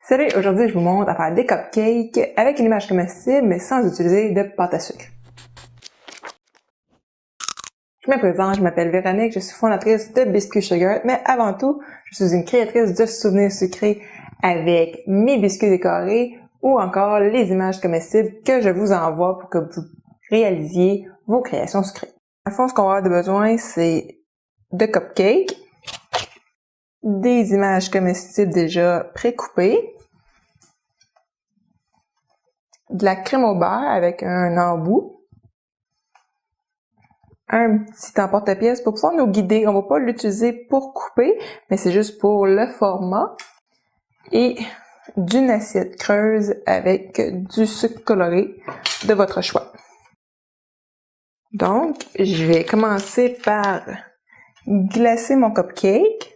Salut, aujourd'hui je vous montre à faire des cupcakes avec une image comestible mais sans utiliser de pâte à sucre. Je me présente, je m'appelle Véronique, je suis fondatrice de Biscuits Sugar, mais avant tout, je suis une créatrice de souvenirs sucrés avec mes biscuits décorés ou encore les images comestibles que je vous envoie pour que vous réalisiez vos créations sucrées. À fond, ce qu'on va avoir besoin, c'est de cupcakes, des images comestibles déjà pré-coupées, de la crème au beurre avec un embout, un petit emporte-pièce pour pouvoir nous guider. On va pas l'utiliser pour couper, mais c'est juste pour le format. Et d'une assiette creuse avec du sucre coloré de votre choix. Donc, je vais commencer par glacer mon cupcake.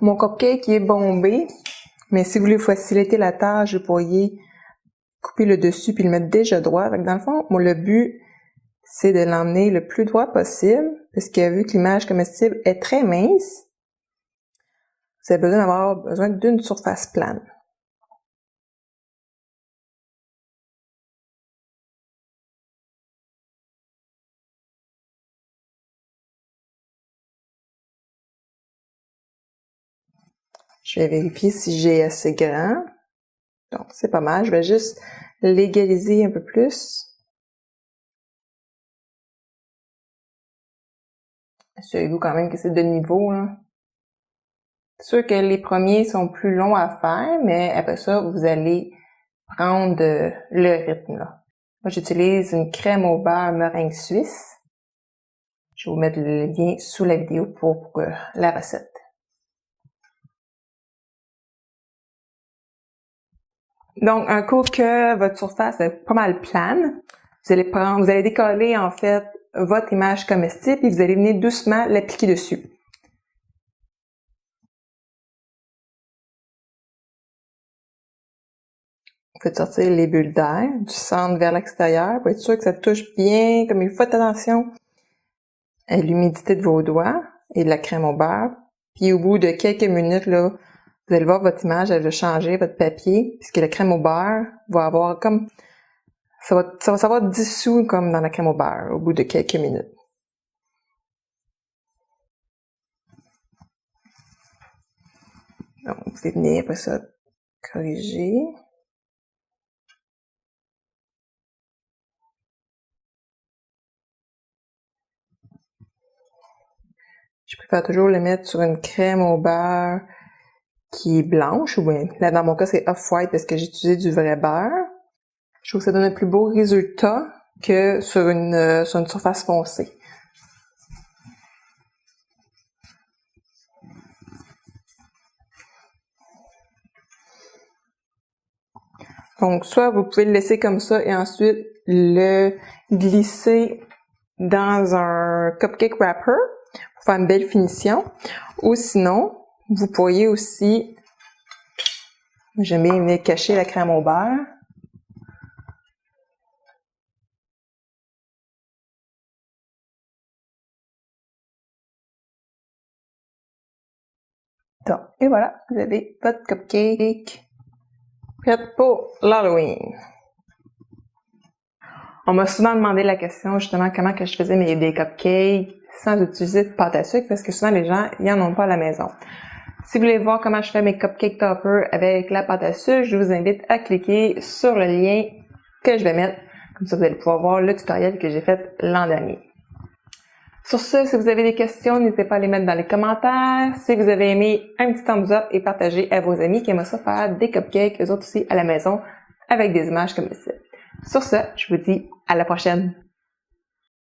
Mon cupcake est bombé, mais si vous voulez faciliter la tâche, vous pourriez couper le dessus puis le mettre déjà droit. Dans le fond, moi, le but, c'est de l'emmener le plus droit possible, parce que vu que l'image comestible est très mince, vous avez besoin d'une surface plane. Je vais vérifier si j'ai assez grand. Donc, c'est pas mal. Je vais juste l'égaliser un peu plus. Assurez-vous quand même que c'est de niveau, là. C'est sûr que les premiers sont plus longs à faire, mais après ça, vous allez prendre le rythme, là. Moi, j'utilise une crème au beurre meringue suisse. Je vais vous mettre le lien sous la vidéo pour la recette. Donc, un coup que votre surface est pas mal plane, vous allez décoller en fait votre image comestible et vous allez venir doucement l'appliquer dessus. Vous faites sortir les bulles d'air du centre vers l'extérieur pour être sûr que ça touche bien, comme il faut. Faites attention à l'humidité de vos doigts et de la crème au beurre. Puis au bout de quelques minutes, là, vous allez voir votre image, elle va changer, votre papier, puisque la crème au beurre va avoir comme... Ça va savoir dissous comme dans la crème au beurre au bout de quelques minutes. Donc, vous pouvez venir après ça corriger. Je préfère toujours le mettre sur une crème au beurre qui est blanche, ou bien, là dans mon cas c'est off-white parce que j'ai utilisé du vrai beurre. Je trouve que ça donne un plus beau résultat que sur une surface foncée. Donc, soit vous pouvez le laisser comme ça et ensuite le glisser dans un cupcake wrapper pour faire une belle finition. Ou sinon, vous pourriez aussi, j'aime bien venir cacher la crème au beurre. Donc, et voilà, vous avez votre cupcake prête pour l'Halloween. On m'a souvent demandé la question justement comment que je faisais des cupcakes sans utiliser de pâte à sucre parce que souvent les gens ils en ont pas à la maison. Si vous voulez voir comment je fais mes cupcake toppers avec la pâte à sucre, je vous invite à cliquer sur le lien que je vais mettre. Comme ça, vous allez pouvoir voir le tutoriel que j'ai fait l'an dernier. Sur ce, si vous avez des questions, n'hésitez pas à les mettre dans les commentaires. Si vous avez aimé, un petit thumbs up et partagez à vos amis qui aiment ça faire des cupcakes, eux autres aussi à la maison, avec des images comme celle-ci. Sur ce, je vous dis à la prochaine!